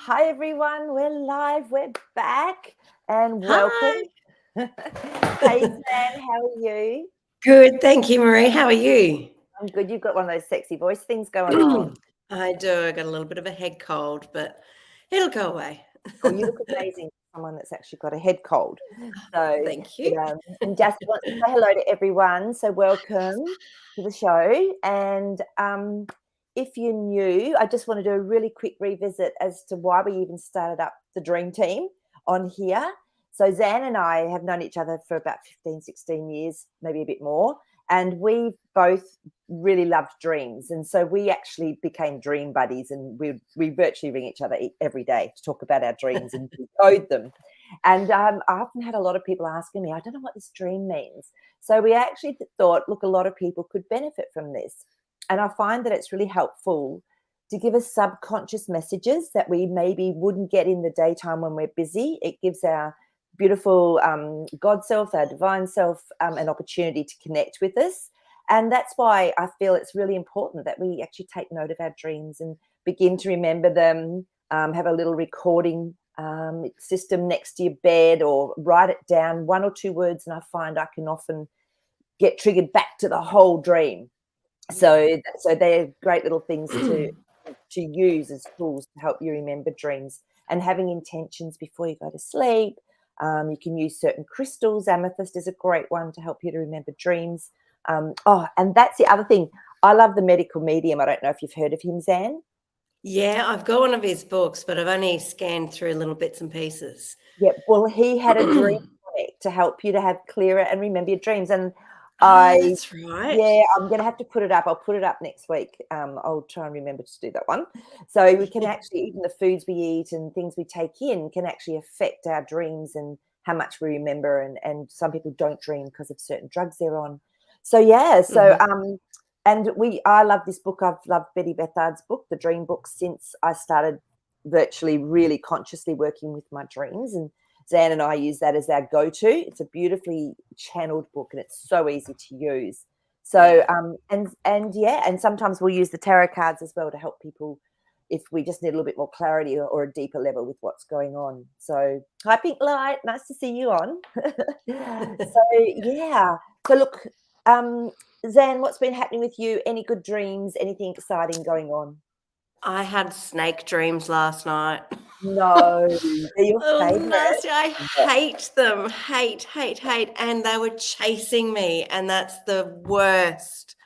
Hi everyone, we're live, we're back, and welcome. Hi. Hey Zan, how are you? Good, thank you, Maree. How are you? I'm good. You've got one of those sexy voice things going on. I do. I got a little bit of a head cold, but it'll go away. Oh, you look amazing for someone that's actually got a head cold. So, Thank you. and Jasper wants to say hello to everyone. So, welcome to the show. And if you're new, I just want to do a really quick revisit as to why we even started up the Dream Team on here. So, Zan and I have known each other for about 15, 16 years, maybe a bit more. And we both really loved dreams. And so we actually became dream buddies, and we virtually ring each other every day to talk about our dreams and decode them. And I often had a lot of people asking me, I don't know what this dream means. So we actually thought, look, a lot of people could benefit from this. And I find that it's really helpful to give us subconscious messages that we maybe wouldn't get in the daytime when we're busy. It gives our beautiful God self, our divine self, an opportunity to connect with us. And that's why I feel it's really important that we actually take note of our dreams and begin to remember them, have a little recording system next to your bed, or write it down, 1 or 2 words, and I find I can often get triggered back to the whole dream. So they're great little things to use as tools to help you remember dreams, and having intentions before you go to sleep. You can use certain crystals. Amethyst is a great one to help you to remember dreams. And that's the other thing. I love the medical medium. I don't know if you've heard of him, Zan. Yeah, I've got one of his books, but I've only scanned through little bits and pieces. Yeah, well, he had a dream tonic to help you to have clearer and remember your dreams. And That's right. yeah, I'm going to have to put it up. I'll put it up next week. I'll try and remember to do that one. So we can actually, even the foods we eat and things we take in can actually affect our dreams and how much we remember. And some people don't dream because of certain drugs they're on. So yeah, I love this book. I've loved Betty Bethard's book, The Dream Book, since I started virtually really consciously working with my dreams. And Zan and I use that as our go-to. It's a beautifully channeled book, and it's so easy to use. So and sometimes we'll use the tarot cards as well to help people if we just need a little bit more clarity or a deeper level with what's going on. So hi, Pink Light, nice to see you on. So look, Zan, what's been happening with you? Any good dreams? Anything exciting going on? I had snake dreams last night. No, they're your favorite. Nasty. I hate them. Hate. And they were chasing me, and that's the worst.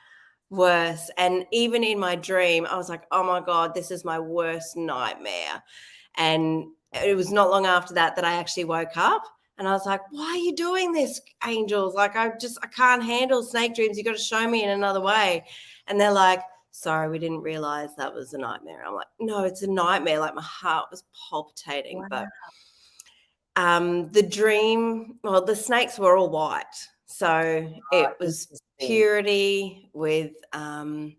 And even in my dream, I was like, oh my God, this is my worst nightmare. And it was not long after that I actually woke up, and I was like, why are you doing this, angels? Like, I can't handle snake dreams. You got to show me in another way. And they're like, sorry, we didn't realize that was a nightmare. I'm like, no, it's a nightmare. Like, my heart was palpitating. Wow. But the dream, well, the snakes were all white. So it was purity with, well,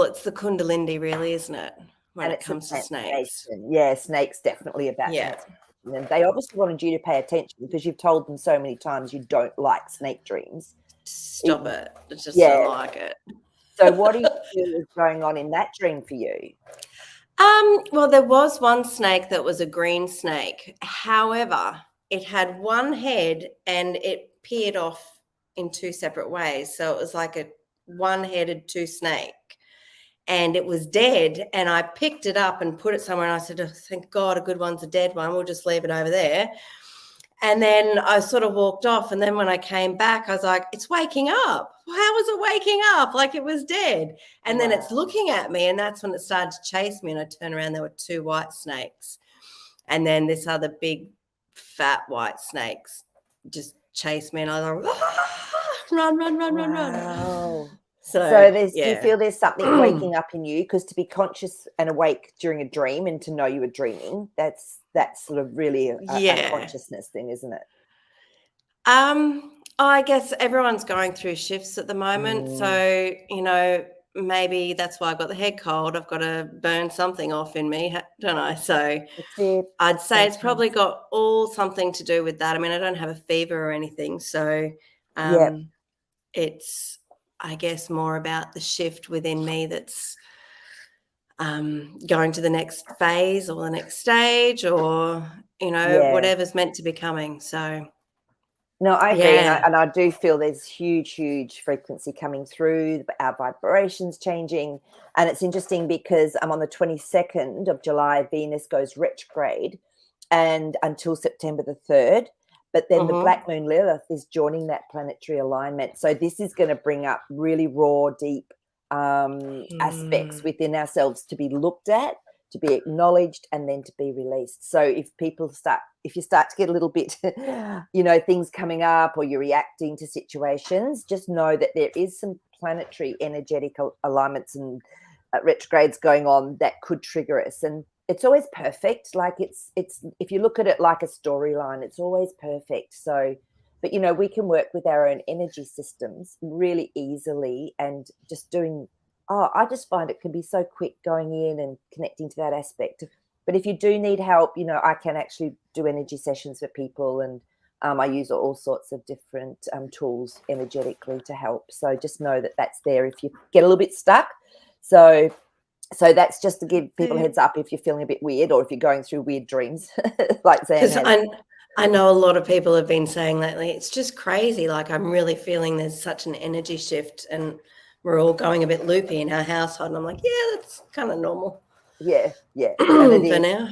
it's the Kundalini, really, isn't it? When it comes to snakes. Yeah, snakes definitely about that. And they obviously wanted you to pay attention because you've told them so many times you don't like snake dreams. Stop it. I just don't like it. So what do you feel is going on in that dream for you? Well, there was one snake that was a green snake. However, it had one head and it peered off in 2 separate ways. So it was like a one-headed 2 snake. And it was dead, and I picked it up and put it somewhere, and I said, oh, thank God a good one's a dead one. We'll just leave it over there. And then I sort of walked off, and then when I came back, I was like, it's waking up. How was it waking up? Like it was dead. And then it's looking at me, and that's when it started to chase me, and I turned around, there were 2 white snakes. And then this other big, fat white snakes just chased me, and I was like, run. So do you feel there's something waking up in you? Because to be conscious and awake during a dream and to know you were dreaming, that's sort of really a consciousness thing, isn't it? I guess everyone's going through shifts at the moment. So, maybe that's why I've got the head cold. I've got to burn something off in me, don't I? So I'd say it's probably got all something to do with that. I mean, I don't have a fever or anything. So it's, I guess, more about the shift within me that's going to the next phase or the next stage, or whatever's meant to be coming. So no, I agree, and I do feel there's huge frequency coming through, our vibrations changing, and it's interesting because I'm on the 22nd of July, Venus goes retrograde, and until September the 3rd, but then the Black Moon Lilith is joining that planetary alignment. So this is going to bring up really raw, deep aspects within ourselves to be looked at, to be acknowledged, and then to be released. So if you start to get a little bit, things coming up, or you're reacting to situations, just know that there is some planetary energetic alignments and retrogrades going on that could trigger us. And it's always perfect. Like it's if you look at it like a storyline, it's always perfect. So, but we can work with our own energy systems really easily, and just doing. I just find it can be so quick going in and connecting to that aspect. But if you do need help, I can actually do energy sessions for people, and I use all sorts of different tools energetically to help. So just know that that's there if you get a little bit stuck. So that's just to give people a heads up if you're feeling a bit weird, or if you're going through weird dreams, like Zan has. I know a lot of people have been saying lately, it's just crazy. Like, I'm really feeling there's such an energy shift, and we're all going a bit loopy in our household. And I'm like, yeah, that's kind of normal. Yeah. And it for is. Now.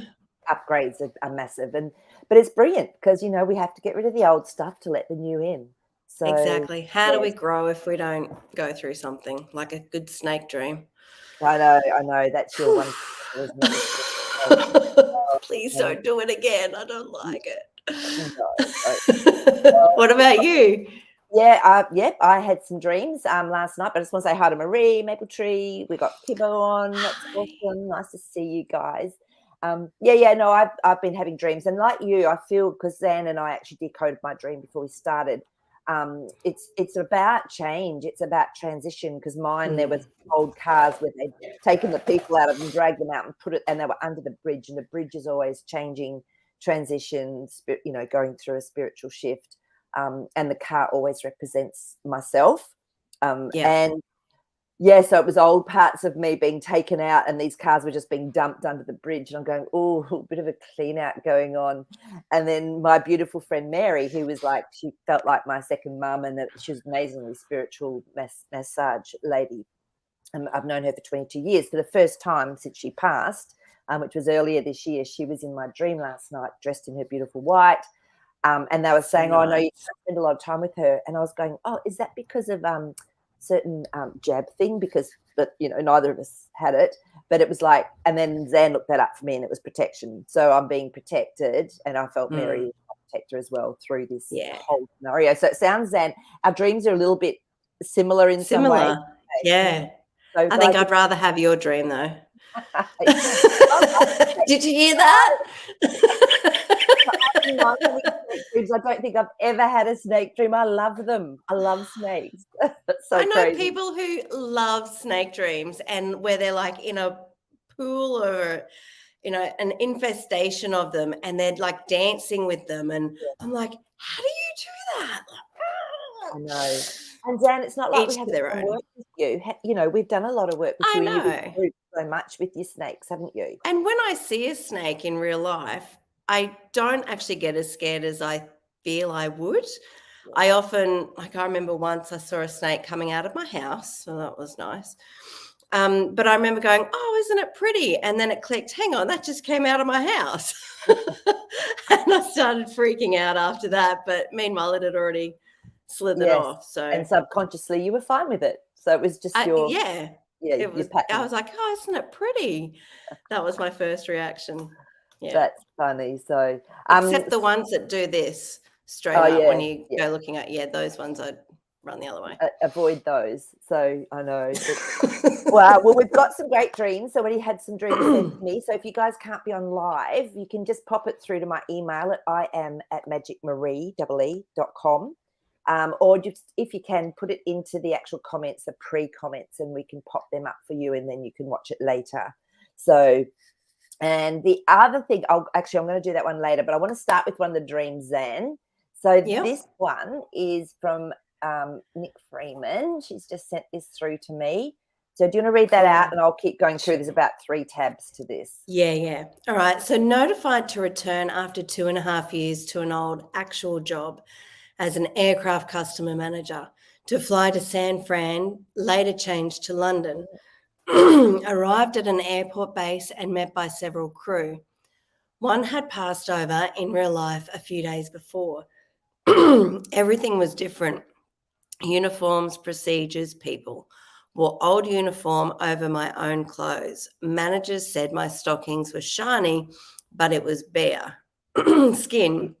Upgrades are massive, but it's brilliant because we have to get rid of the old stuff to let the new in. So exactly. How do we grow if we don't go through something like a good snake dream? I know that's your one, isn't it? Please don't do it again. I don't like it. What about you? Yeah, I had some dreams last night, but I just want to say hi to Maree, Maple Tree. We got Kibbo on. That's awesome. Nice to see you guys. No, I've been having dreams, and like you, I feel, because Zan and I actually decoded my dream before we started. It's about change. It's about transition, because mine, there was old cars where they'd taken the people out of them, dragged them out and they were under the bridge, and the bridge is always changing, transition, going through a spiritual shift. And the car always represents myself. So it was old parts of me being taken out, and these cars were just being dumped under the bridge. And I'm going, oh, a bit of a clean out going on. And then my beautiful friend Mary, who was she felt like my second mum, and that she was an amazingly spiritual massage lady. And I've known her for 22 years. For the first time since she passed, which was earlier this year, she was in my dream last night, dressed in her beautiful white. And they were saying, oh, no, you spend a lot of time with her. And I was going, oh, is that because of certain jab thing? But neither of us had it. But it was like, and then Zan looked that up for me, and it was protection. So I'm being protected, and I felt Mary was my protector as well through this whole scenario. So it sounds, Zan, our dreams are a little bit similar in some way. Yeah. So I think I'd rather have your dream, though. Did you hear that? I don't think I've ever had a snake dream. I love them. I love snakes. I know people who love snake dreams, and where they're like in a pool or an infestation of them, and they're like dancing with them, and I'm like, how do you do that? I know. And Dan, it's not like we haven't done work with you. We've done a lot of work with you. I know. You've so much with your snakes, haven't you? And when I see a snake in real life, I don't actually get as scared as I feel I would. I often, I remember once I saw a snake coming out of my house, so that was nice. But I remember going, oh, isn't it pretty? And then it clicked, hang on, that just came out of my house. And I started freaking out after that. But meanwhile, it had already slithered off. So, and subconsciously you were fine with it. So it was just your it was. I was like, oh, isn't it pretty? That was my first reaction. Yeah, that's funny. So except the ones that do this straight up when you go looking at those ones, I'd run the other way. Avoid those. So I know. Well, we've got some great dreams. So when he had some dreams sent to me. So if you guys can't be on live, you can just pop it through to my email at iam@magicmaree.com. Or just, if you can, put it into the actual comments, the pre-comments, and we can pop them up for you, and then you can watch it later. So, and the other thing, I'm going to do that one later, but I want to start with one of the dreams, Zan. So this one is from Nick Freeman. She's just sent this through to me. So do you want to read that Cool. out, and I'll keep going through? There's about 3 tabs to this. Yeah. All right. So notified to return after 2.5 years to an old actual job as an aircraft customer manager, to fly to San Fran, later changed to London. Arrived at an airport base and met by several crew. One had passed over in real life a few days before. Everything was different. Uniforms, procedures, people. Wore old uniform over my own clothes. Managers said my stockings were shiny, but it was bare skin.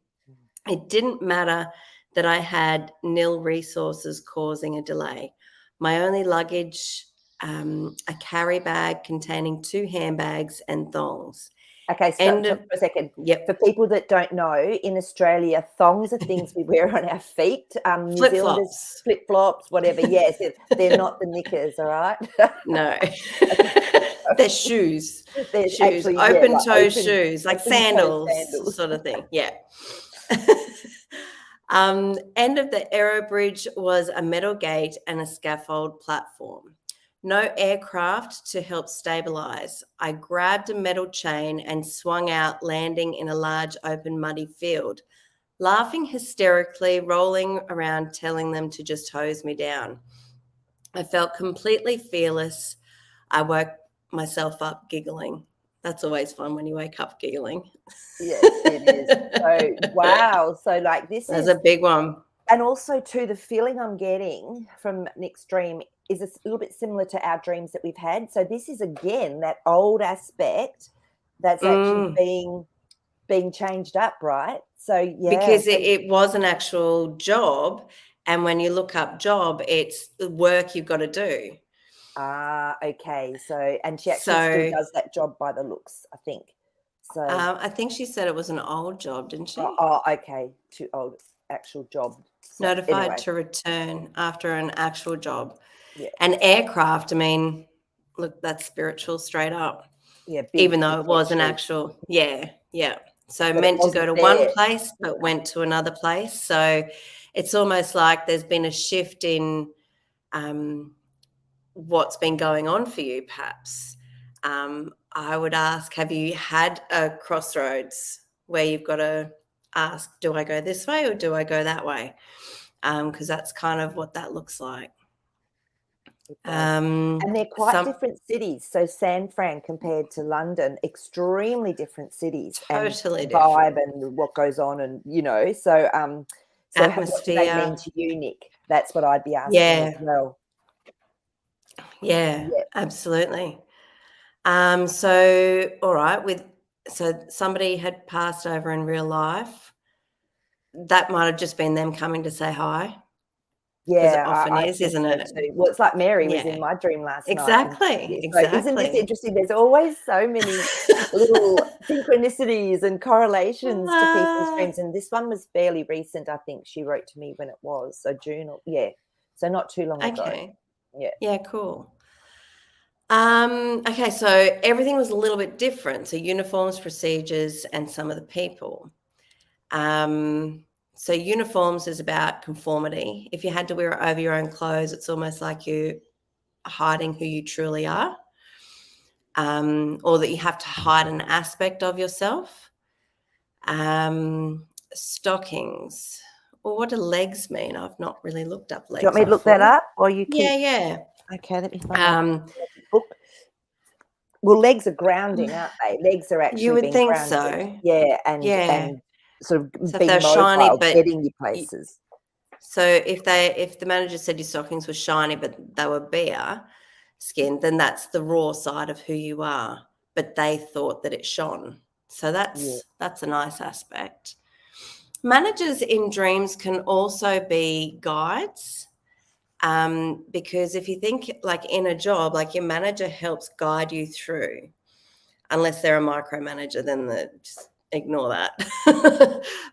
It didn't matter that I had nil resources causing a delay. My only luggage, a carry bag containing 2 handbags and thongs. Okay, stop for a second. Yep. For people that don't know, in Australia, thongs are things we wear on our feet. New Zealanders, flip-flops, whatever. Yes, they're not the knickers, all right? No. They're shoes. They're shoes. actually, Open-toe shoes, like sandals sort of thing. Yeah. End of the aero bridge was a metal gate and a scaffold platform. No aircraft to help stabilize. I grabbed a metal chain and swung out, landing in a large open muddy field, laughing hysterically, rolling around, telling them to just hose me down. I felt completely fearless. I woke myself up giggling. That's always fun when you wake up giggling. Yes, it is. So, wow. So, like, this That's is a big one. And also, too, the feeling I'm getting from Nick's dream is a little bit similar to our dreams that we've had. So this is, again, that old aspect that's actually being changed up, right? So, yeah. Because it was an actual job, and when you look up job, it's the work you've got to do. Okay. So, and she actually still does that job by the looks, I think. So I think she said it was an old job, didn't she? Oh, okay. Too old, actual job. So, notified to return after an actual job. Yeah. And aircraft, I mean, look, that's spiritual straight up. Yeah. Even though it was an actual, yeah. So but meant to go to one place, but went to another place. So it's almost like there's been a shift in what's been going on for you, perhaps. I would ask, have you had a crossroads where you've got to ask, do I go this way or do I go that way? Because that's kind of what that looks like. And they're quite different cities. So San Fran compared to London, extremely different cities. Totally and different. Vibe and what goes on, and so atmosphere. What do they mean to you, Nick? That's what I'd be asking as well. Yeah, absolutely. So all right, so somebody had passed over in real life. That might have just been them coming to say hi. Yeah, it often is, isn't it? Too. Well, it's like Mary was in my dream last night. Exactly. So isn't this interesting? There's always so many little synchronicities and correlations to people's dreams. And this one was fairly recent. I think she wrote to me when it was. So June, so not too long ago. Yeah, cool. Okay, so everything was a little bit different. So uniforms, procedures, and some of the people. So uniforms is about conformity. If you had to wear it over your own clothes, it's almost like you're hiding who you truly are, or that you have to hide an aspect of yourself. Stockings. Well, what do legs mean? I've not really looked up legs. Do you want me to look that up? Or you can... Yeah. Okay, let me find the book. Well, legs are grounding, aren't they? Legs are actually. You would think grounded. so. Yeah, and sort of so being they're mobile, shiny, but getting you places. So if the manager said your stockings were shiny but they were bare skin, then that's the raw side of who you are. But they thought that it shone. So that's a nice aspect. Managers in dreams can also be guides. Because if you think like in a job, like your manager helps guide you through, unless they're a micromanager, then just ignore that.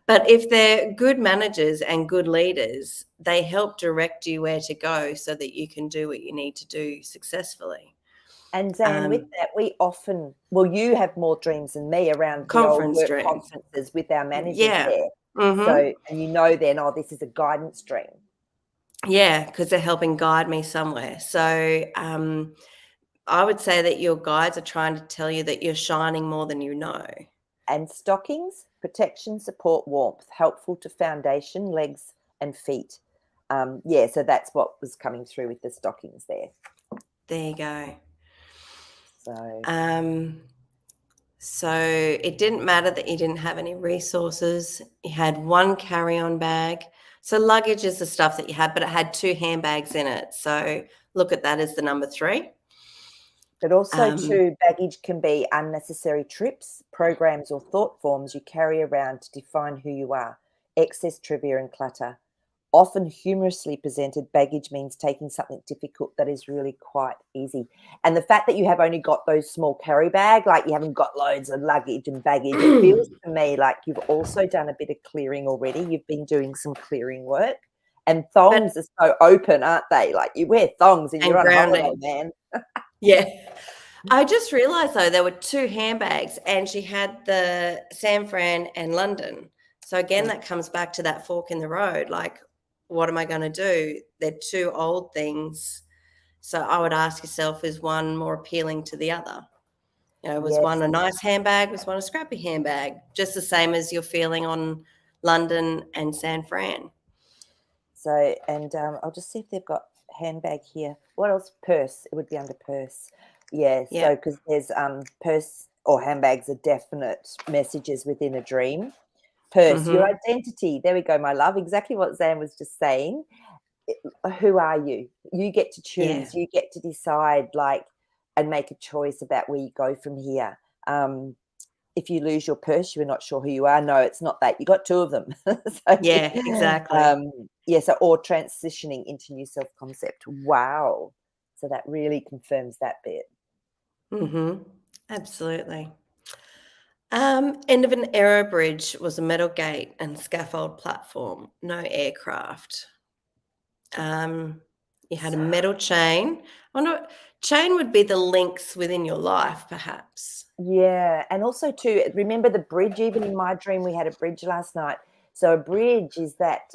But if they're good managers and good leaders, they help direct you where to go so that you can do what you need to do successfally. And Zan, with that, we often, you have more dreams than me around the old work conferences with our managers there. Mm-hmm. So, and then, this is a guidance dream. Yeah, because they're helping guide me somewhere. So I would say that your guides are trying to tell you that you're shining more than you know. And stockings, protection, support, warmth, helpful to foundation, legs and feet. So that's what was coming through with the stockings there. There you go. So, So it didn't matter that you didn't have any resources. You had one carry-on bag. So luggage is the stuff that you had, but it had 2 handbags in it. So look at that as the number 3. but also too, baggage can be unnecessary trips, programs or thought forms you carry around to define who you are. Excess trivia and clutter. Often humorously presented, baggage means taking something difficult that is really quite easy. And the fact that you have only got those small carry bag, like you haven't got loads of luggage and baggage, it feels to me like you've also done a bit of clearing already. You've been doing some clearing work. And thongs are so open, aren't they? Like you wear thongs and you're on holiday, man. Yeah. I just realised, though, there were 2 handbags and she had the San Fran and London. So, again, that comes back to that fork in the road. Like, what am I going to do? They're 2 old things. So I would ask yourself, is one more appealing to the other? You know, was one a nice handbag? Was one a scrappy handbag? Just the same as you're feeling on London and San Fran. So, and I'll just see if they've got handbag here. What else? Purse. It would be under purse. Yeah. So, because there's purse or handbags are definite messages within a dream. Purse, your identity. There we go, my love. Exactly what Zan was just saying. Who are you? You get to choose. You get to decide, and make a choice about where you go from here. If you lose your purse, you're not sure who you are. No, it's not that. You got 2 of them. Exactly. Or transitioning into new self-concept. Wow. So that really confirms that bit. Absolutely. End of an aero bridge was a metal gate and scaffold platform, no aircraft. You had a metal chain. Chain would be the links within your life, perhaps. Yeah, and also too, remember the bridge? Even in my dream, we had a bridge last night. So a bridge is that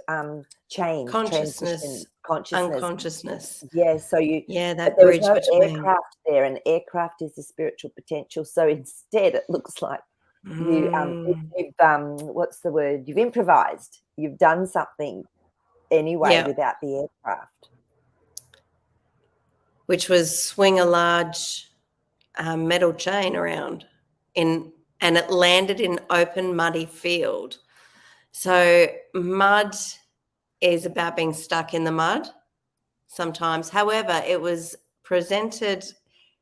change, Consciousness, consciousness. unconsciousness. Yeah, so that there was bridge no between aircraft there, and aircraft is the spiritual potential. So instead, it looks like you've what's the word? You've improvised. You've done something anyway without the aircraft, which was swing a large metal chain around and it landed in open muddy field. So mud is about being stuck in the mud sometimes. However, it was presented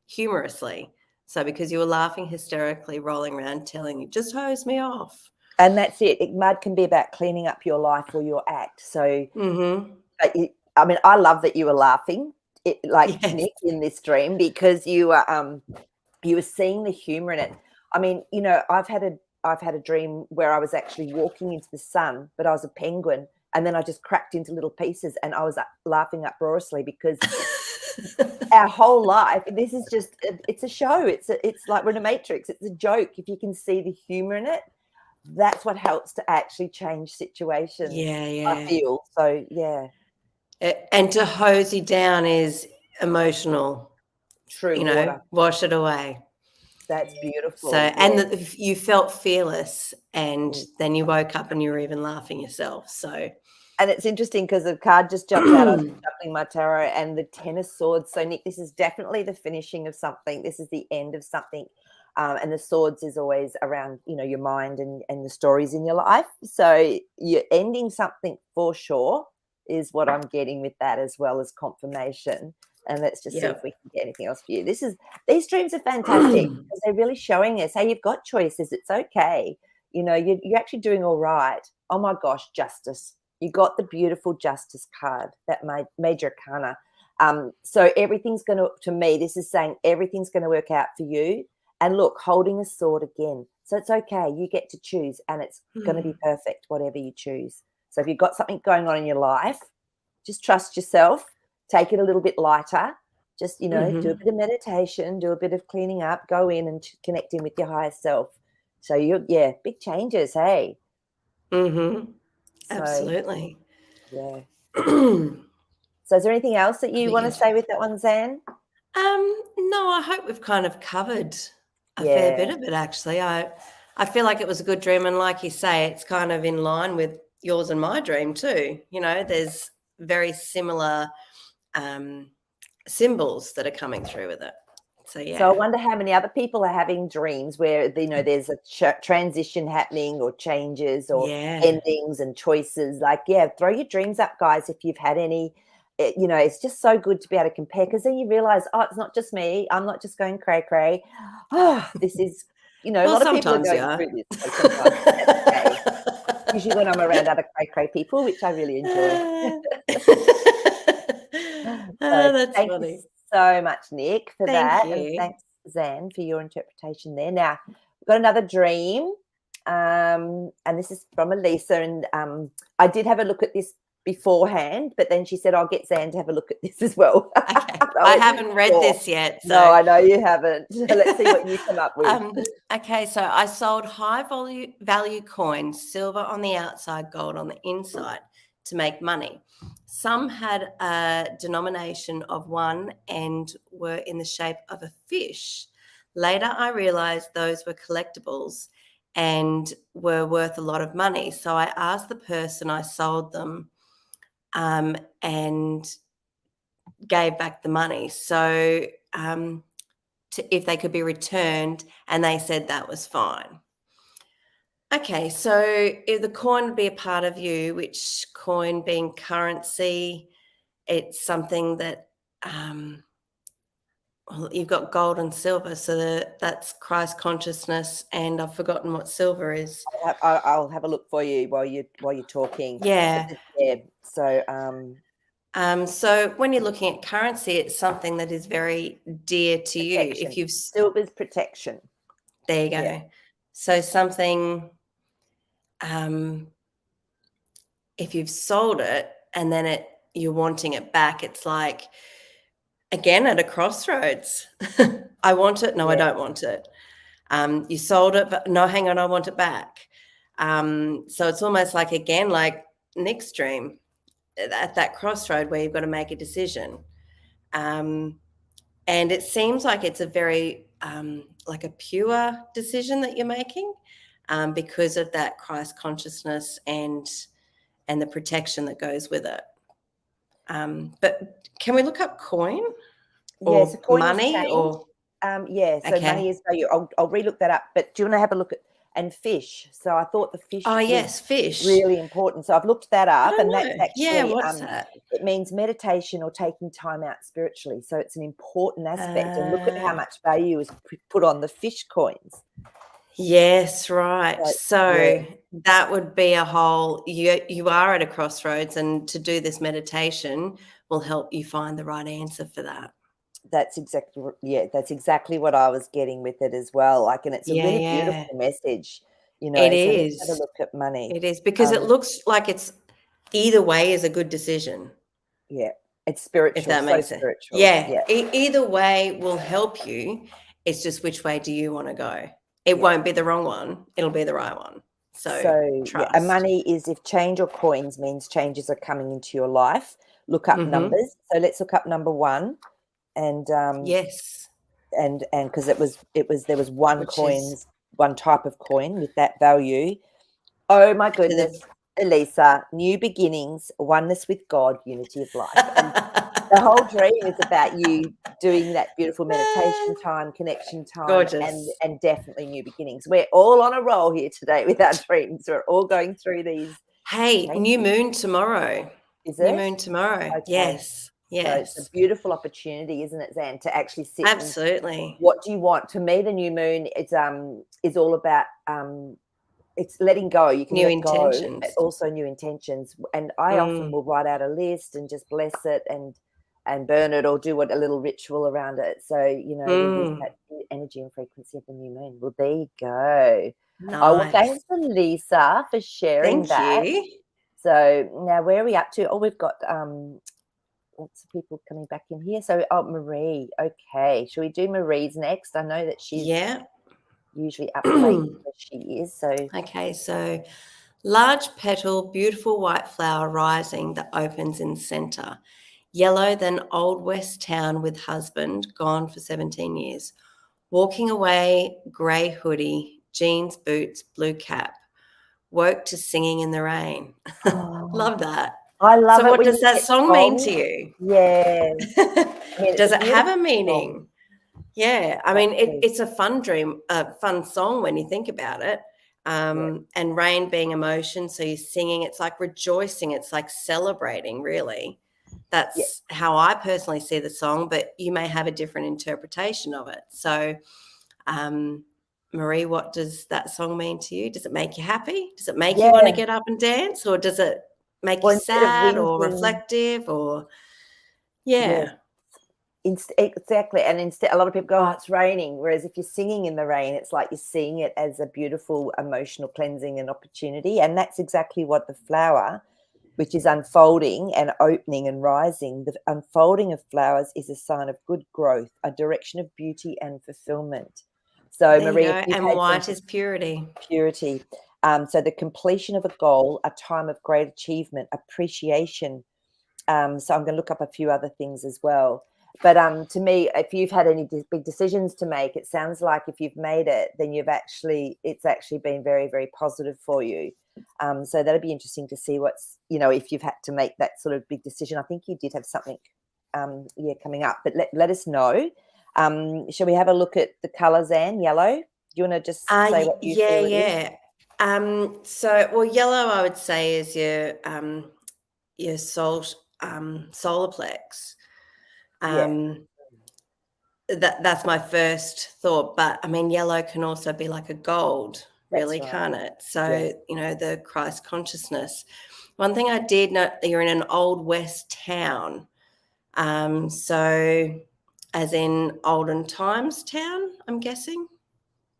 humorously. So because you were laughing hysterically, rolling around, telling you, just hose me off. And that's it. Mud can be about cleaning up your life or your act. So, I love that you were laughing, Nick, in this dream, because you were seeing the humor in it. I mean, I've had a dream where I was actually walking into the sun, but I was a penguin, and then I just cracked into little pieces, and I was laughing uproariously because our whole life, this is just, it's a show. It's like we're in a matrix. It's a joke. If you can see the humor in it, that's what helps to actually change situations. I feel. So, yeah. And to hose you down is emotional. True water. Wash it away. That's beautiful. So, and you felt fearless, and then you woke up and you were even laughing yourself. So, and it's interesting because the card just jumped out. I was shuffling my tarot, and the Ten of Swords. So, Nick, this is definitely the finishing of something. This is the end of something. And the swords is always around, your mind and the stories in your life. So you're ending something for sure is what I'm getting with that, as well as confirmation. And let's just see if we can get anything else for you. These dreams are fantastic because they're really showing us, hey, you've got choices. It's okay. You're actually doing all right. Oh my gosh, justice. You got the beautiful justice card, that major arcana. So everything's to me, this is saying everything's going to work out for you. And look, holding a sword again. So it's okay. You get to choose, and it's going to be perfect, whatever you choose. So if you've got something going on in your life, just trust yourself. Take it a little bit lighter. Just, do a bit of meditation, do a bit of cleaning up, go in and connect in with your higher self. So big changes, hey? Absolutely. Yeah. So is there anything else that you want to say with that one, Zan? No, I hope we've kind of covered a fair Yeah. bit of it, actually. I feel like it was a good dream, and like you say, it's kind of in line with yours and my dream too. You know, there's very similar symbols that are coming through with it. So So I yeah. wonder how many other people are having dreams where, you know, there's a transition happening or changes or Yeah. endings and choices. Like, yeah, throw your dreams up, guys, if you've had any. You know, it's just so good to be able to compare, because then you realize, oh, it's not just me. I'm not just going cray cray. Oh, this is, you know, a Well, lot of people are sometimes, going yeah. through this. So sometimes, but that's okay. Usually when I'm around other cray cray people, which I really enjoy. So That's thank you funny. so much, Nick, for Thank that. And you. thanks, Zan, for your interpretation there. Now, we've got another dream. And this is from Elisa. And I did have a look at this beforehand, but then she said, I'll get Zan to have a look at this as well. Okay. So I haven't read sure. this yet. No, So I know you haven't. Let's see what you come up with. okay, so I sold high value coins, silver on the outside, gold on the inside, to make money. Some had a denomination of 1 and were in the shape of a fish. Later, I realized those were collectibles and were worth a lot of money. So I asked the person I sold them and gave back the money. So if they could be returned, and they said that was fine. Okay, so if the coin would be a part of you, which coin being currency, it's something that well, you've got gold and silver, so that's Christ consciousness, and I've forgotten what silver is. I'll have a look for you while you're talking. Yeah. Yeah. So So when you're looking at currency, it's something that is very dear to you. protection. If you've Silver's protection. There you go. Yeah. So something if you've sold it and then you're wanting it back, it's like, again, at a crossroads. I want it. No, I Yeah. don't want it. You sold it, but no, hang on, I want it back. So it's almost like, again, like Nick's dream, at that crossroad where you've got to make a decision. And it seems like it's a very like a pure decision that you're making because of that Christ consciousness and the protection that goes with it. But can we look up coin or Yes, coin is money change. or Yeah, so okay? money is value. I'll relook that up. But do you want to have a look at and fish? So I thought the fish Oh was yes, fish. really important. So I've looked that I up, don't and that's know. Yeah, actually what's that? it means meditation or taking time out spiritually. So it's an important aspect. And look at how much value is put on the fish coins. Yes, right. So yeah. that would be a whole. You are at a crossroads, and to do this meditation will help you find the right answer for that. That's exactly what I was getting with it as well. Like, and it's a really Yeah. beautiful message, you know. It So let's have a is. look at money. It is because it looks like it's either way is a good decision. Yeah, it's If spiritual, that so makes sense. spiritual. Yeah. Yeah, Either way will help you. It's just which way do you want to go? It yeah. won't be the wrong one. It'll be the right one. So Yeah, and trust. money is if change or coins means changes are coming into your life. Look up Mm-hmm. numbers. So let's look up number 1, and Yes. because there was one Which is type of coin with that value. Oh my goodness, Elisa, new beginnings, oneness with God, unity of life. And the whole dream is about you doing that beautiful meditation time, connection time, gorgeous. and definitely new beginnings. We're all on a roll here today with our dreams. We're all going through these. Hey, new moon tomorrow. Is New it? moon tomorrow. Okay. Yes. So it's Yes. a beautiful opportunity, isn't it, Zan, to actually sit Absolutely. what do you want? To me, the new moon is all about it's letting go. You can New let go, intentions. but also new intentions. And I often will write out a list and just bless it and burn it or do a little ritual around it. So, you know, we use that energy and frequency of the new moon. Well, there you go. Nice. Oh, well, thanks, Elisa, for sharing that. Thank you. So now where are we up to? Oh, we've got lots of people coming back in here. So, Maree. Okay. Should we do Maree's next? I know that she's usually up late as she is. So okay, so large petal, beautiful white flower rising that opens in center. Yellow than old West town with husband, gone for 17 years. Walking away, grey hoodie, jeans, boots, blue cap. Woke to singing in the rain. Oh, Love that. I love So it what when does you that get song mean to songs. you? Yeah. I mean, it's Does a it have beautiful a song. meaning? Yeah. I mean, Exactly. it's a fun song when you think about it. And rain being emotion. So you're singing, it's like rejoicing. It's like celebrating, really. Yeah. That's how I personally see the song, but you may have a different interpretation of it. So, Maree, what does that song mean to you? Does it make you happy? Does it make you want to Yeah. get up and dance, or does it make you Well, instead of sad or whinging, reflective? Or yes, yeah, exactly. And instead, a lot of people go, "Oh, it's raining." Whereas if you're singing in the rain, it's like you're seeing it as a beautiful emotional cleansing and opportunity. And that's exactly what the flower, which is unfolding and opening and rising. The unfolding of flowers is a sign of good growth, a direction of beauty and fulfillment. So, there you Marie, go. if you've And had some white is purity. purity, so the completion of a goal, a time of great achievement, appreciation. So I'm going to look up a few other things as well. But to me, if you've had any big decisions to make, it sounds like if you've made it, then it's actually been very, very positive for you. So that'll be interesting to see if you've had to make that sort of big decision. I think you did have something, coming up. But let us know. Shall we have a look at the colours, Anne? Yellow. Do you want to just say what you Yeah, feel it is? yeah. Well, yellow, I would say, is your solar plex. Yeah, That's my first thought, but I mean, yellow can also be like a gold, that's really, right. can't it? So, Yes. the Christ consciousness. One thing I did note, you're in an old West town. So as in olden times town, I'm guessing.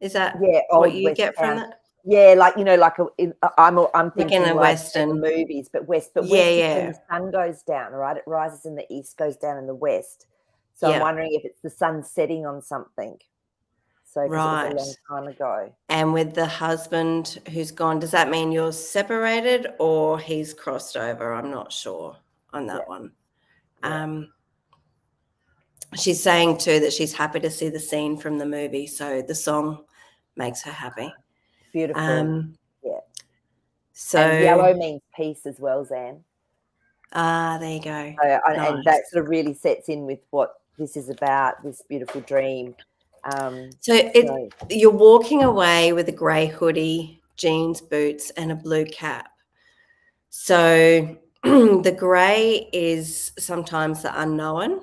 Is that Yeah, what old you West get from town. that? Yeah, I'm Like in thinking a like in the Western. movies, but Yeah, west is when yeah. the sun goes down, right? It rises in the east, goes down in the west. So I'm Yeah. wondering if it's the sun setting on something. So because it was a long Right. time ago. And with the husband who's gone, does that mean you're separated or he's crossed over? I'm not sure on Yeah, that one. yeah. She's saying too that she's happy to see the scene from the movie, so the song makes her happy. Beautiful. Um, Yeah. And so yellow means peace as well, Zan. there you go. And that Nice. sort of really sets in with what this is about, this beautiful dream. So So you're walking away with a grey hoodie, jeans, boots, and a blue cap. So the grey is sometimes the unknown,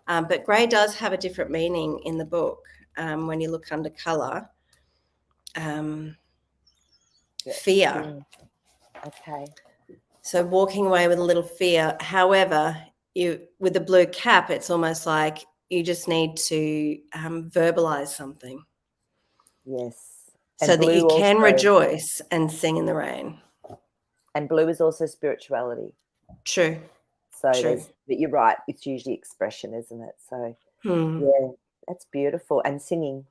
but grey does have a different meaning in the book when you look under colour. yeah. Fear. Okay. So walking away with a little fear. However, with the blue cap, it's almost like you just need to verbalize something Yes. so And that you blue can also. rejoice and sing in the rain. And blue is also spirituality. True. So True. but you're right, it's usually expression, isn't it? So Hmm. yeah, that's beautiful. And singing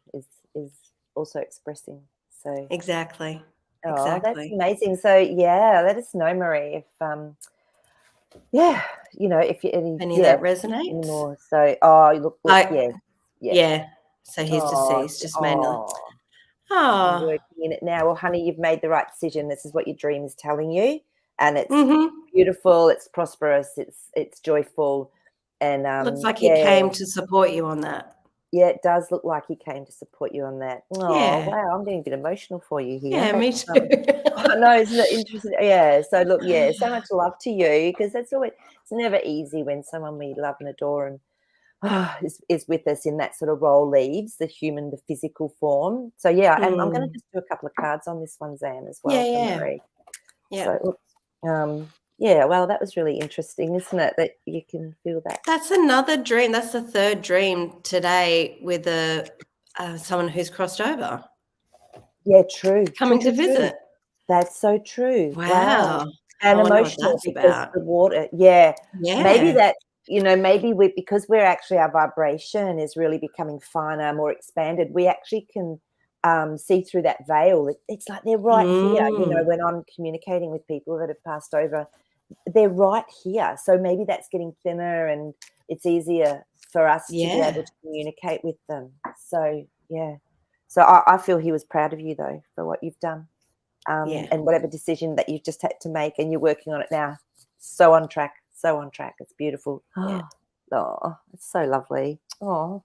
is also expressing. So Exactly. oh, that's Exactly. amazing. So yeah, let us know, Marie, if yeah, if you Any of that any resonates? more. So oh look, I yeah, yeah. Yeah. So he's Oh, deceased. Just made a oh. You're oh. working in it now. Well, honey, you've made the right decision. This is what your dream is telling you, and it's Mm-hmm. beautiful. It's prosperous. It's joyful, and Looks like he yeah, came to support you on that. yeah, it does look like he came to support you on that. Oh Yeah. wow, I'm getting a bit emotional for you here. Yeah, That's me too. I know, isn't it interesting? Yeah. So look, yeah, so much love to you because it's never easy when someone we love and adore and is with us in that sort of role leaves the human, the physical form. So yeah, I'm going to Mm. just do a couple of cards on this one, Zan, as Yeah, well for yeah. Marie. Yeah. So yeah, well, that was really interesting, isn't it? That you can feel that. That's another dream. That's the third dream today with someone who's crossed over, Yeah, true, coming to true. visit. That's so true. Wow. Wow. I And wonder what emotional that's because about. the water, yeah. Maybe Yeah. that, maybe because we're actually our vibration is really becoming finer, more expanded, we actually can see through that veil. It's like they're right here, Mm. when I'm communicating with people that have passed over they're right here. So maybe that's getting thinner and it's easier for us to be able to communicate with them. So, yeah. So I feel he was proud of you, though, for what you've done, and whatever decision that you've just had to make, and you're working on it now. So on track, so on track. It's beautiful. Yeah. Oh, it's so lovely. Oh,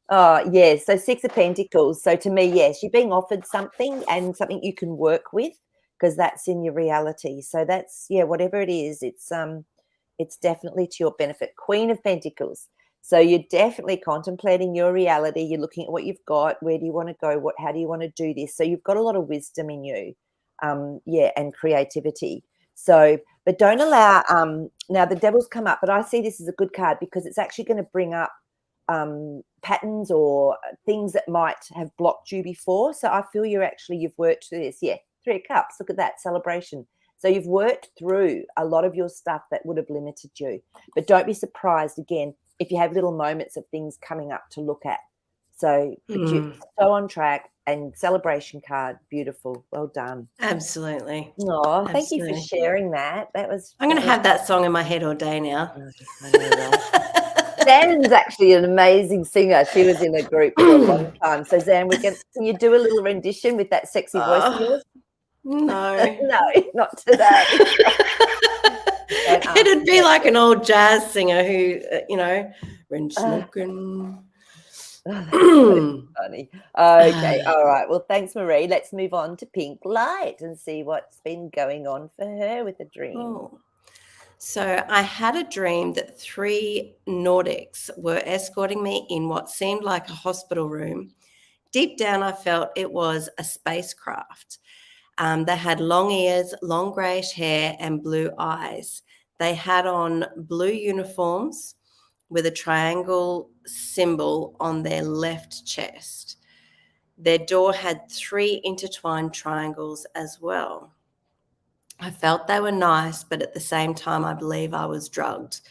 oh, yes. So 6 of Pentacles. So to me, yes, you're being offered something and something you can work with because that's in your reality. So that's, yeah, whatever it is, it's definitely to your benefit. Queen of Pentacles. So you're definitely contemplating your reality. You're looking at what you've got. Where do you want to go? How do you want to do this? So you've got a lot of wisdom in you, and creativity. So, but don't allow, now the Devil's come up, but I see this as a good card because it's actually going to bring up patterns or things that might have blocked you before. So I feel you've worked through this. Yeah, 3 of Cups. Look at that celebration. So you've worked through a lot of your stuff that would have limited you. But don't be surprised, again, if you have little moments of things coming up to look at. So, you're so on track, and celebration card, beautiful. Well done. Absolutely. Oh, thank you for sharing that. I'm going to have that song in my head all day now. I know, right? Zan's actually an amazing singer. She was in a group for a long time. So, Zan, can you do a little rendition with that sexy voice of yours? No. No, not today. It'd be like an old jazz singer who, when smoking. Funny. Okay, all right. Well, thanks, Maree. Let's move on to Pink Light and see what's been going on for her with a dream. Oh. So I had a dream that 3 Nordics were escorting me in what seemed like a hospital room. Deep down, I felt it was a spacecraft. They had long ears, long greyish hair, and blue eyes. They had on blue uniforms with a triangle symbol on their left chest. Their door had 3 intertwined triangles as well. I felt they were nice, but at the same time, I believe I was drugged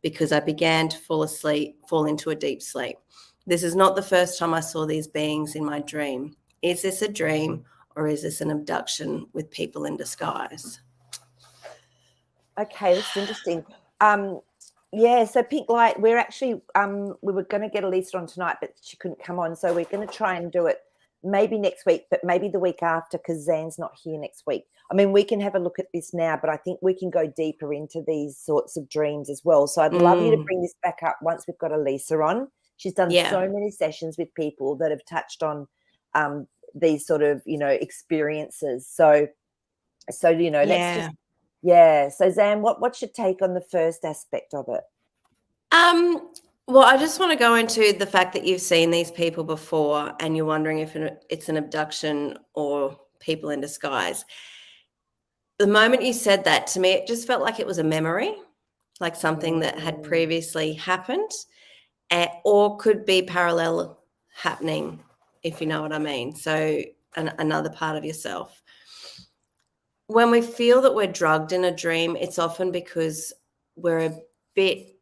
because I began to fall into a deep sleep. This is not the first time I saw these beings in my dream. Is this a dream? Or is this an abduction with people in disguise? Okay, that's interesting. Yeah, so Pink Light, we're actually, we were going to get Elisa on tonight, but she couldn't come on. So we're going to try and do it maybe next week, but maybe the week after because Zan's not here next week. I mean, we can have a look at this now, but I think we can go deeper into these sorts of dreams as well. So I'd love you to bring this back up once we've got Elisa on. She's done so many sessions with people that have touched on these sort of, experiences. So let's just, so Zan, what's your take on the first aspect of it? Well, I just want to go into the fact that you've seen these people before and you're wondering if it's an abduction or people in disguise. The moment you said that to me, it just felt like it was a memory, like something that had previously happened, or could be parallel happening, if you know what I mean. So another part of yourself. When we feel that we're drugged in a dream, it's often because we're a bit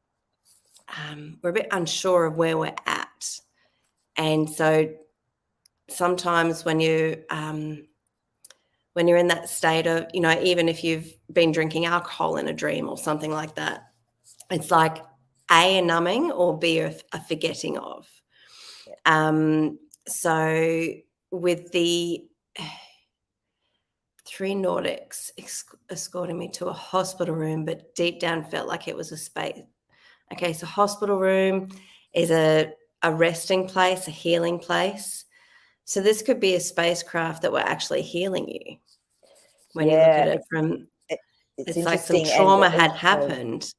unsure of where we're at. And so sometimes when you're in that state of, even if you've been drinking alcohol in a dream or something like that, it's like A, a numbing, or B, a forgetting of. So with the 3 Nordics escorting me to a hospital room, but deep down felt like it was a space. Okay, so hospital room is a resting place, a healing place. So this could be a spacecraft that were actually healing you. When you look at it from, it's like some trauma had happened.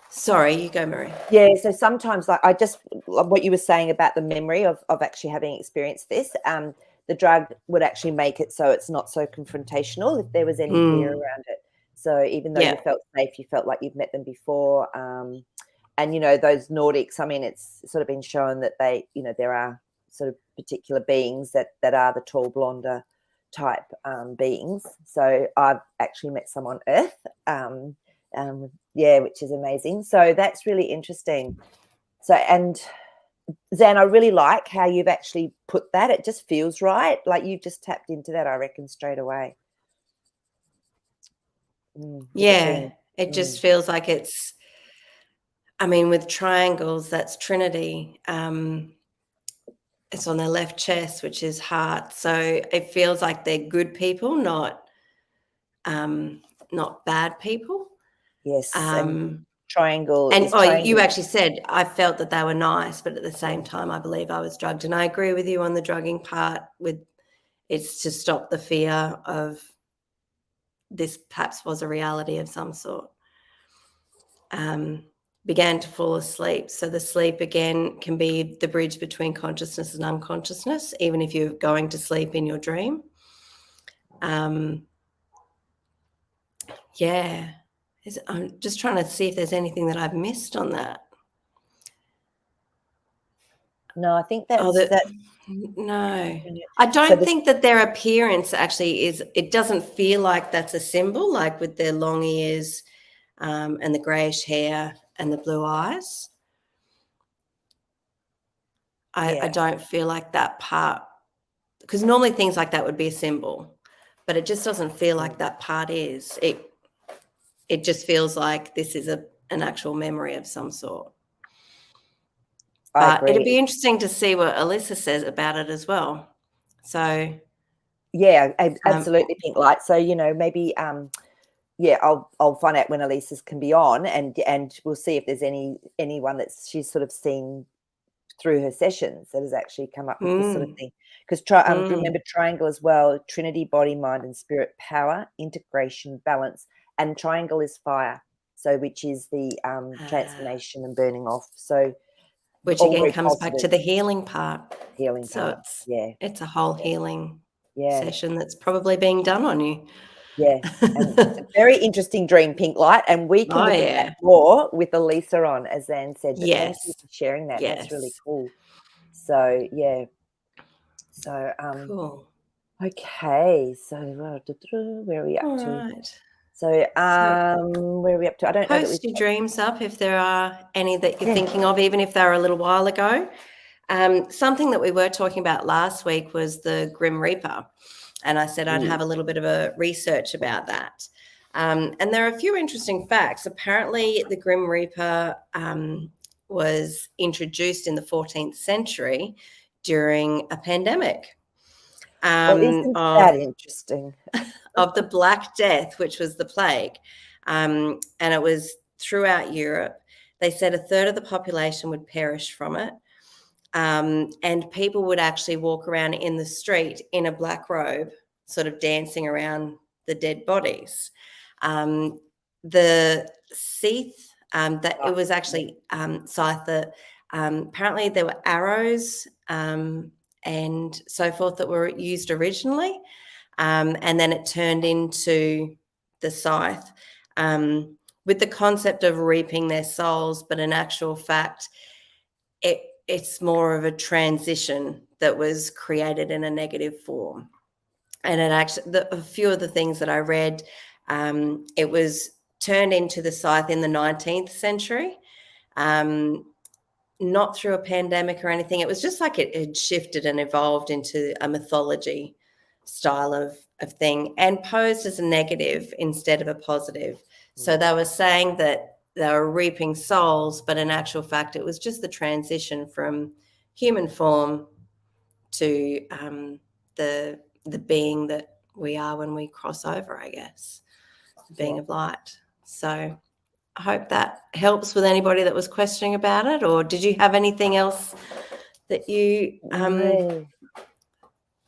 Sorry, you go, Maree. Yeah, so sometimes, like, I just love what you were saying about the memory of actually having experienced this. The drug would actually make it so it's not so confrontational if there was any fear around it. So even though you felt safe, you felt like you've met them before. And, those Nordics, I mean, it's sort of been shown that they, there are sort of particular beings that are the tall, blonder type beings. So I've actually met some on Earth, which is amazing. So that's really interesting. So, and Zan, I really like how you've actually put that. It just feels right. Like you've just tapped into that, I reckon, straight away. with the Yeah, king. it just feels like it's, I mean, with triangles, that's Trinity. It's on their left chest, which is heart. So it feels like they're good people, not bad people. Yes, and triangle And is triangle. you actually said I felt that they were nice, but at the same time, I believe I was drugged. And I agree with you on the drugging part. With it's to stop the fear of this perhaps was a reality of some sort. Began to fall asleep. So the sleep again can be the bridge between consciousness and unconsciousness, even if you're going to sleep in your dream. Yeah. I'm just trying to see if there's anything that I've missed on that. No, I think that's that. No, I don't think that their appearance actually is. It doesn't feel like that's a symbol, like with their long ears and the greyish hair and the blue eyes. I don't feel like that part, because normally things like that would be a symbol, but it just doesn't feel like that part is. It just feels like this is an actual memory of some sort. I agree. It'd be interesting to see what Elisa says about it as well. So yeah, absolutely, Pink Light. So maybe I'll find out when Elisa's can be on, and we'll see if there's anyone that she's sort of seen through her sessions that has actually come up with this sort of thing. Because remember triangle as well: Trinity, body, mind, and spirit, power, integration, balance, and triangle is fire. So which is the transformation and burning off. So which again comes back to the healing part. Healing part. It's a whole healing session that's probably being done on you. Yeah, and it's a very interesting dream, Pink Light, and we can look at that more with Elisa on, as Anne said. But thank you for sharing that. That's really cool. So so cool. Okay, so where are we up to? Right. So where are we up to? I don't know. Post your dreams up if there are any that you're thinking of, even if they're a little while ago. Something that we were talking about last week was the Grim Reaper. And I said I'd have a little bit of a research about that. And there are a few interesting facts. Apparently, the Grim Reaper was introduced in the 14th century during a pandemic. Isn't that interesting? Of the Black Death, which was the plague. And it was throughout Europe. They said a third of the population would perish from it. And people would actually walk around in the street in a black robe, sort of dancing around the dead bodies. The Seath, it was actually Scythe, that apparently there were arrows and so forth that were used originally. And then it turned into the scythe with the concept of reaping their souls, but in actual fact, it's more of a transition that was created in a negative form. And it actually, a few of the things that I read, it was turned into the scythe in the 19th century, not through a pandemic or anything. It was just like it had shifted and evolved into a mythology style of thing and posed as a negative instead of a positive. So they were saying that they were reaping souls, but in actual fact, it was just the transition from human form to the being that we are when we cross over, I guess, the being of light. So I hope that helps with anybody that was questioning about it. Or did you have anything else that you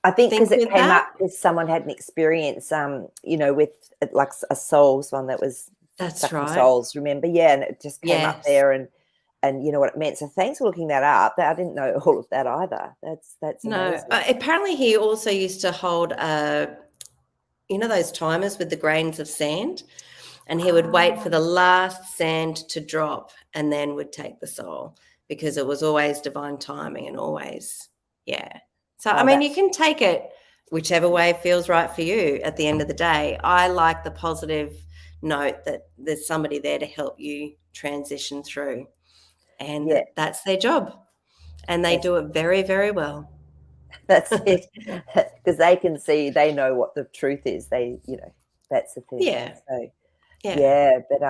I think because it came up because someone had an experience, with like a souls one that was sucking souls, remember? Yeah, and it just came up there and you know what it meant. So thanks for looking that up. I didn't know all of that either. That's amazing. No. Apparently he also used to hold those timers with the grains of sand, and he would wait for the last sand to drop and then would take the soul, because it was always divine timing and always, So, I mean, you can take it whichever way feels right for you at the end of the day. I like the positive note that there's somebody there to help you transition through, and that's their job, and they do it very, very well. That's it, because they can see, they know what the truth is. That's the thing. Yeah. So, Yeah, but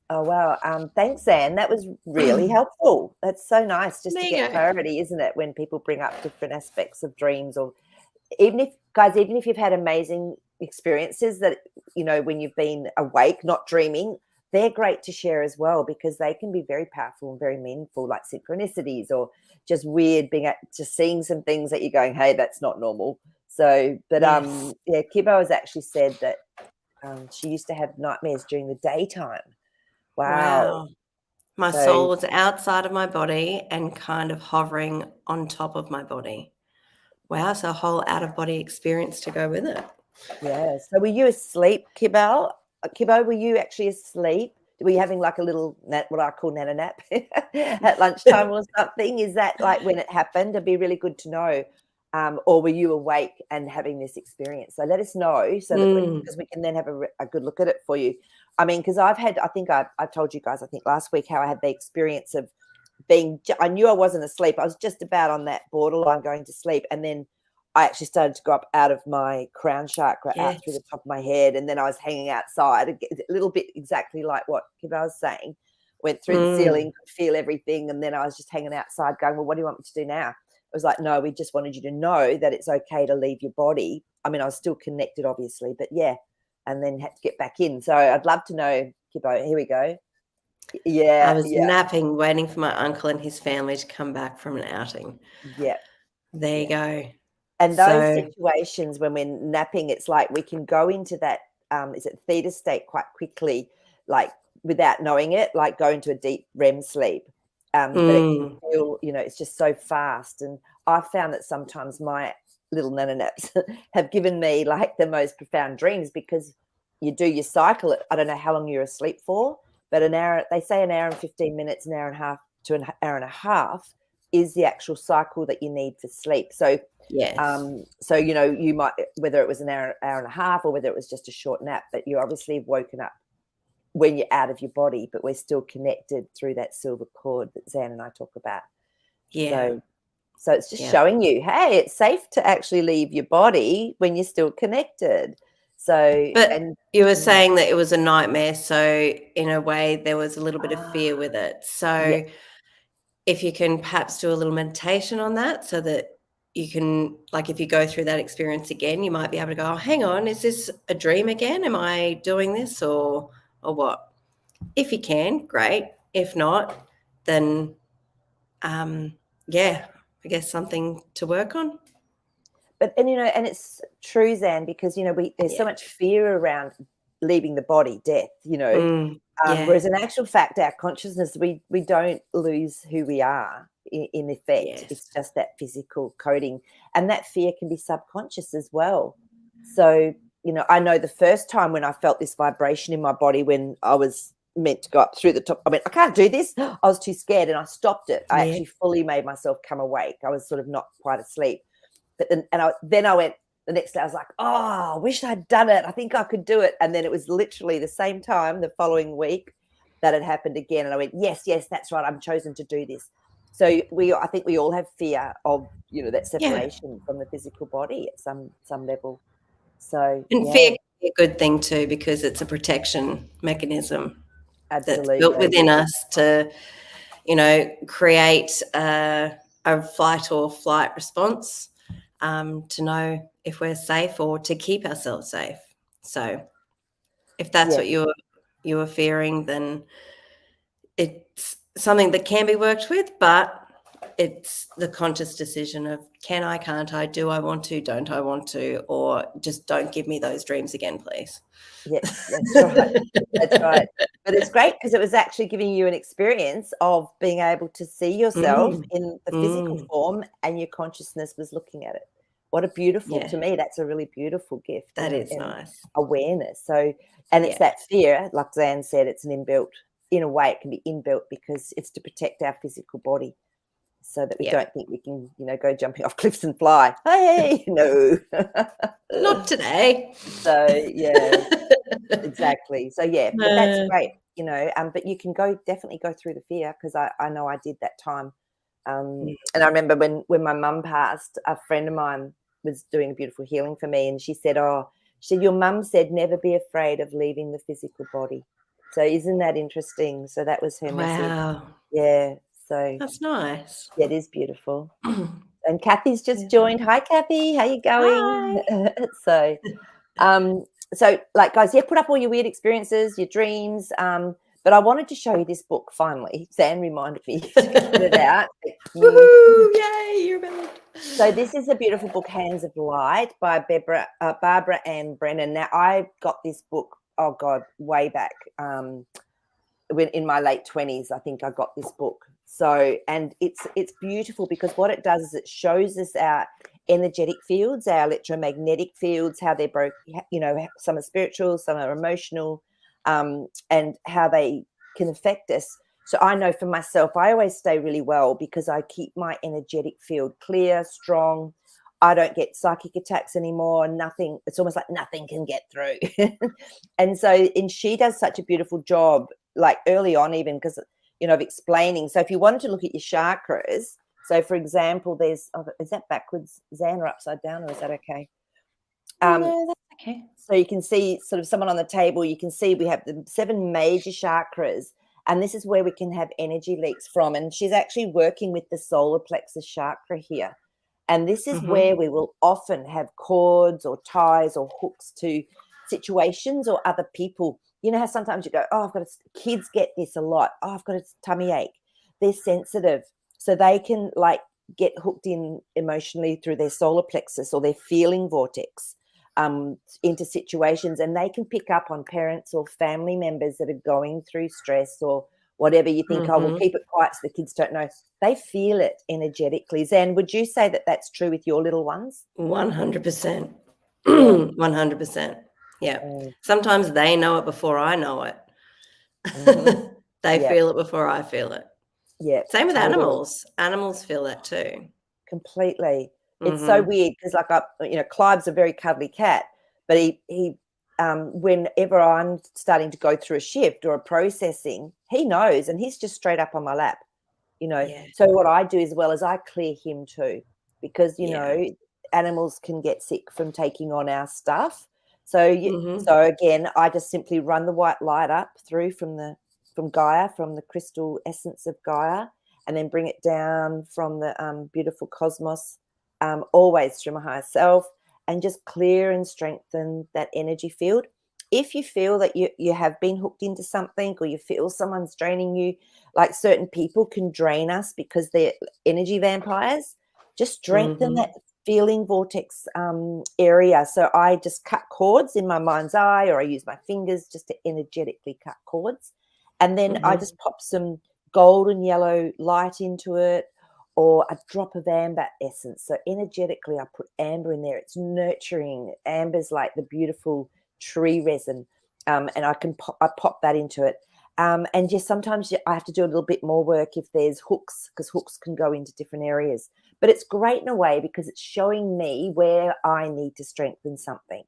oh wow. Thanks, Anne. That was really helpful. That's so nice just There to you get go. clarity, isn't it? When people bring up different aspects of dreams, or even if you've had amazing experiences that, when you've been awake, not dreaming, they're great to share as well, because they can be very powerful and very meaningful, like synchronicities, or just weird just seeing some things that you're going, hey, that's not normal. So, but Yes. yeah, Kibo has actually said that she used to have nightmares during the daytime. Wow. Wow. My So soul was outside of my body and kind of hovering on top of my body. Wow, so a whole out of body experience to go with it. yeah. So were you asleep, Kibo? Kibo, were you actually asleep? Were you having like a little what I call nana nap at lunchtime or something? Is that like when it happened? It'd be really good to know. Or were you awake and having this experience? So let us know, so that because we can then have a good look at it for you. I mean, because I think I told you guys, I think last week, how I had the experience of I knew I wasn't asleep. I was just about on that borderline going to sleep. And then I actually started to go up out of my crown chakra, out through the Yes. top of my head. And then I was hanging outside, a little bit exactly like what Kiba was saying. Went through the ceiling, could feel everything. And then I was just hanging outside going, well, what do you want me to do now? It was like, no, we just wanted you to know that it's okay to leave your body. I mean, I was still connected, obviously, but yeah. And then had to get back in. So I'd love to know, Kibo, here we go. I Yeah, was yeah, napping, waiting for my uncle and his family to come back from an outing. yeah. There you Yeah. go. And those So, situations when we're napping, it's like we can go into that, is it theta state quite quickly, like without knowing it, like go into a deep REM sleep. But it can feel, it's just so fast. And I've found that sometimes my little nana naps have given me like the most profound dreams, because you do your cycle. I don't know how long you're asleep for, but an hour, they say an hour and 15 minutes, an hour and a half to an hour and a half is the actual cycle that you need for sleep. So yes. you might, whether it was an hour and a half, or whether it was just a short nap, but you're obviously woken up when you're out of your body, but we're still connected through that silver cord that Zan and I talk about. Yeah. So it's just Yeah. showing you, hey, it's safe to actually leave your body when you're still connected. So, But and you were saying that it was a nightmare. So, in a way, there was a little bit of fear with it. yeah, So, if you can perhaps do a little meditation on that, so that you can, like, if you go through that experience again, you might be able to go, oh, hang on, is this a dream again? Am I doing this or what? If you can, great. If not, then yeah, I guess something to work on. but and it's true, Zan, because there's so Yeah. much fear around leaving the body, death. Yeah. Whereas in actual fact, our consciousness, we don't lose who we are in effect. Yes. It's just that physical coding, and that fear can be subconscious as well. So I know the first time when I felt this vibration in my body when I was meant to go up through the top. I mean, I can't do this. I was too scared, and I stopped it. I Yeah. actually fully made myself come awake. I was sort of not quite asleep. But then I went the next day. I was like, oh, I wish I'd done it. I think I could do it. And then it was literally the same time the following week that it happened again. And I went, yes, that's right. I'm chosen to do this. So I think we all have fear of that Yeah. separation from the physical body at some level. So And fear yeah, can be a good thing too, because it's a protection mechanism that's built absolutely. within us to, create a fight or flight response, to know if we're safe or to keep ourselves safe. So if that's Yeah. what you were fearing, then it's something that can be worked with, but it's the conscious decision of can I, can't I, do I want to, don't I want to, or just don't give me those dreams again, please. Yes, that's right. That's right. But it's great because it was actually giving you an experience of being able to see yourself Mm, in the physical mm, form, and your consciousness was looking at it. What a beautiful, yeah, to me, that's a really beautiful gift that and, is nice. awareness. So, and it's Yeah, that fear, like Zan said, it's an inbuilt, in a way, it can be inbuilt because it's to protect our physical body, so that we yeah. don't think we can, go jumping off cliffs and fly. Hey, no. Not today. So, yeah. Exactly. So yeah, but that's Uh, great, but you can definitely go through the fear, because I know I did that time. And I remember when my mum passed, a friend of mine was doing a beautiful healing for me, and she said, oh, She said, your mum said never be afraid of leaving the physical body. So isn't that interesting? So that was her message. Wow. Yeah. So That's nice. yeah, it is beautiful. And Kathy's just joined. Hi, Kathy. How you going? Hi. So like, guys, yeah, put up all your weird experiences, your dreams. But I wanted to show you this book finally. Zan reminded me to get it out. Woohoo! Yay! You're back. So this is a beautiful book, Hands of Light, by Barbara Ann Brennan. Now, I got this book, oh God, way back when in my late 20s. I think I got this book. So, and it's beautiful because what it does is it shows us our energetic fields, our electromagnetic fields, how they're broke. You know, some are spiritual, some are emotional, and how they can affect us. So I know for myself, I always stay really well because I keep my energetic field clear, strong. I don't get psychic attacks anymore. Nothing. It's almost like nothing can get through. And so, and she does such a beautiful job, like early on, even because, you know, of explaining. So if you wanted to look at your chakras, so for example, there's, is that backwards, Zan, or upside down, or is that okay? No, that's okay. So you can see sort of someone on the table. You can see we have the 7 major chakras. And this is where we can have energy leaks from. And she's actually working with the solar plexus chakra here. And this is where we will often have cords or ties or hooks to situations or other people. You know how sometimes you go, oh, kids get this a lot. Oh, I've got a tummy ache. They're sensitive. So they can like get hooked in emotionally through their solar plexus or their feeling vortex into situations, and they can pick up on parents or family members that are going through stress or whatever. You think, oh, we'll keep it quiet so the kids don't know. They feel it energetically. Zan, would you say that that's true with your little ones? 100%. 100%. Yeah. Sometimes they know it before I know it. They feel it before I feel it. Yeah. Same with animals. Animals feel that too. Completely. It's so weird because, like, Clive's a very cuddly cat, but he whenever I'm starting to go through a shift or a processing, he knows, and he's just straight up on my lap, you know. Yeah. So what I do as well is I clear him too, because you know animals can get sick from taking on our stuff. So so again, I just simply run the white light up through from Gaia, from the crystal essence of Gaia, and then bring it down from the beautiful cosmos, always through my higher self, and just clear and strengthen that energy field. If you feel that you have been hooked into something, or you feel someone's draining you, like certain people can drain us because they're energy vampires, just strengthen that feeling vortex area. So I just cut cords in my mind's eye, or I use my fingers just to energetically cut cords. And then I just pop some golden yellow light into it, or a drop of amber essence. So energetically, I put amber in there. It's nurturing. Amber's like the beautiful tree resin, and I pop that into it. And just sometimes I have to do a little bit more work if there's hooks, because hooks can go into different areas. But it's great in a way because it's showing me where I need to strengthen something.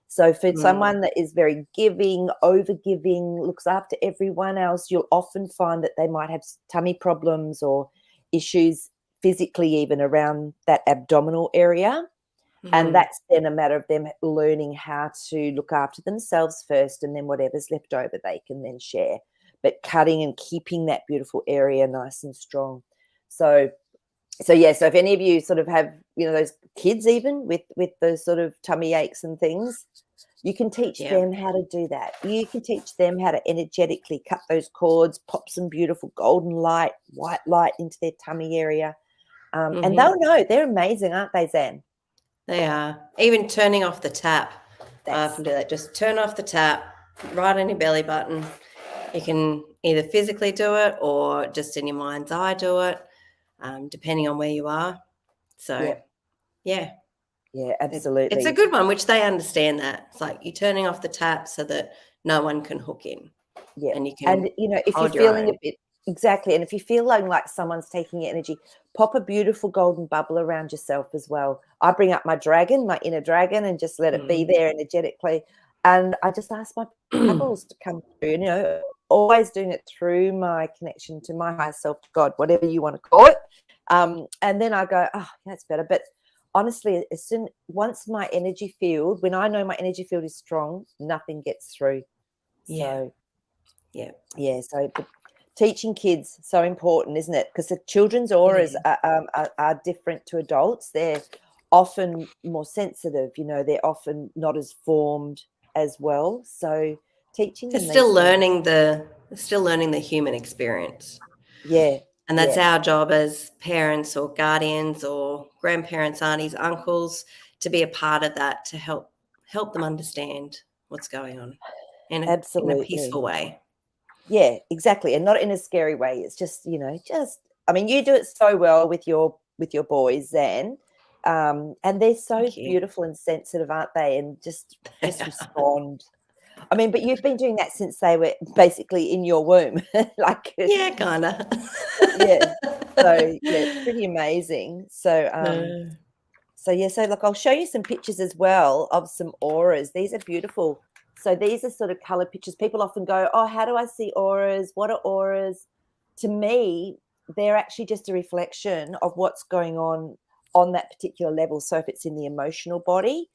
So for someone that is very giving, over-giving, looks after everyone else, you'll often find that they might have tummy problems or issues physically even around that abdominal area. And that's then a matter of them learning how to look after themselves first, and then whatever's left over they can then share. But cutting and keeping that beautiful area nice and strong. So yeah, so if any of you sort of have, those kids even with those sort of tummy aches and things, you can teach them how to do that. You can teach them how to energetically cut those cords, pop some beautiful golden light, white light into their tummy area. And they'll know. They're amazing, aren't they, Zan? They are. Even turning off the tap. I often do that. Just turn off the tap, right on your belly button. You can either physically do it or just in your mind's eye do it, depending on where you are. So, yeah. Yeah, absolutely. It's a good one, which they understand that. It's like you're turning off the tap so that no one can hook in. Yeah. And you can if you're feeling a bit, exactly. And if you feel like someone's taking your energy, pop a beautiful golden bubble around yourself as well. I bring up my dragon, my inner dragon, and just let it be there energetically. And I just ask my bubbles to come through, always doing it through my connection to my higher self, to God, whatever you want to call it. And then I go, oh, that's better. But honestly, once my energy field, when I know my energy field is strong, nothing gets through. So so but teaching kids, so important, isn't it? Because the children's auras are different to adults. They're often more sensitive, you know, they're often not as formed as well. So teaching They're them still these learning the human experience. yeah. And that's our job as parents or guardians or grandparents, aunties, uncles, to be a part of that, to help them understand what's going on in a peaceful way. Yeah, exactly. And not in a scary way. It's just, you know, I mean, you do it so well with your boys, Zan. And they're so beautiful and sensitive, aren't they? And just respond. I mean, but you've been doing that since they were basically in your womb. Like yeah, kinda. Yeah. So yeah, it's pretty amazing. So so look, I'll show you some pictures as well of some auras. These are beautiful. So these are sort of color pictures. People often go, oh, how do I see auras? What are auras? To me, they're actually just a reflection of what's going on that particular level. So if it's in the emotional body,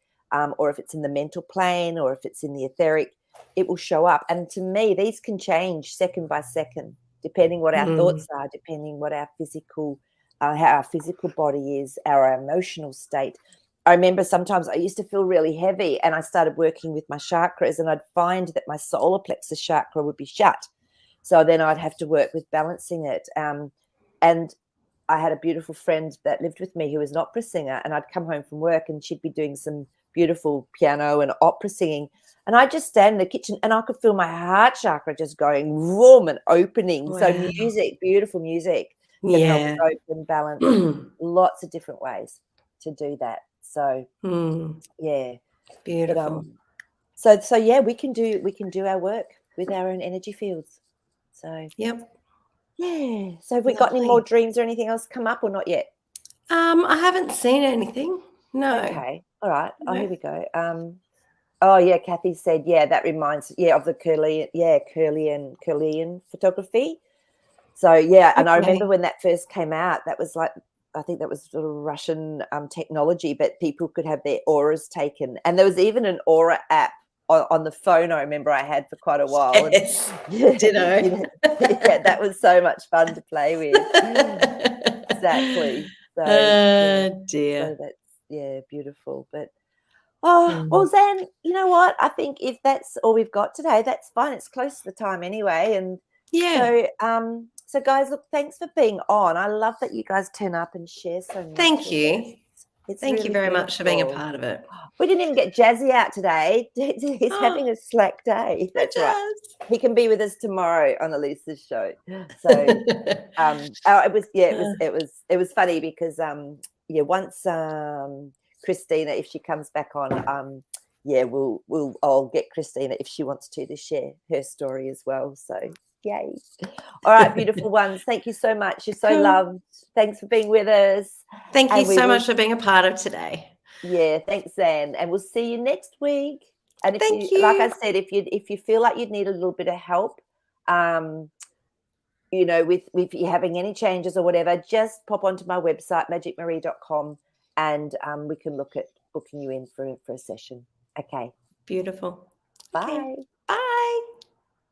or if it's in the mental plane, or if it's in the etheric, it will show up. And to me, these can change second by second, depending what our thoughts are, depending what our physical how our physical body is, our emotional state. I remember sometimes I used to feel really heavy, and I started working with my chakras, and I'd find that my solar plexus chakra would be shut. So then I'd have to work with balancing it. And I had a beautiful friend that lived with me who was an opera singer, and I'd come home from work and she'd be doing some beautiful piano and opera singing. And I'd just stand in the kitchen and I could feel my heart chakra just going warm and opening. Wow. So music, beautiful music, can help us open, balance, lots of different ways to do that. So yeah, beautiful. But, so yeah, we can do our work with our own energy fields. So yeah. So have we got any more dreams or anything else come up or not yet? I haven't seen anything. No. Okay. All right. Oh, here we go. Oh yeah, Kathy said, yeah, that reminds of the Curlian photography. So yeah, and I remember when that first came out, that was like, I think that was sort of Russian technology, but people could have their auras taken. And there was even an aura app on the phone, I remember I had for quite a while. Yes. And, Ditto. yeah, that was so much fun to play with. Exactly. So, dear. So that's, beautiful. But, well, Zan, you know what? I think if that's all we've got today, that's fine. It's close to the time anyway. And so guys, look, thanks for being on. I love that you guys turn up and share so much. Thank you. Thank really you very much for being a beautiful. part of it. We didn't even get Jazzy out today. He's having a slack day. That's right. He can be with us tomorrow on Elisa's show. So it was funny because once Christina, if she comes back on, I'll get Christina if she wants to share her story as well. So yay. All right, beautiful ones. Thank you so much. You're so loved. Thanks for being with us. Thank you so much for being a part of today. Yeah, thanks, Zan. And we'll see you next week. And if you, like I said, if you feel like you'd need a little bit of help, with you having any changes or whatever, just pop onto my website, magicmaree.com, and we can look at booking you in for a session. Okay. Beautiful. Bye. Okay.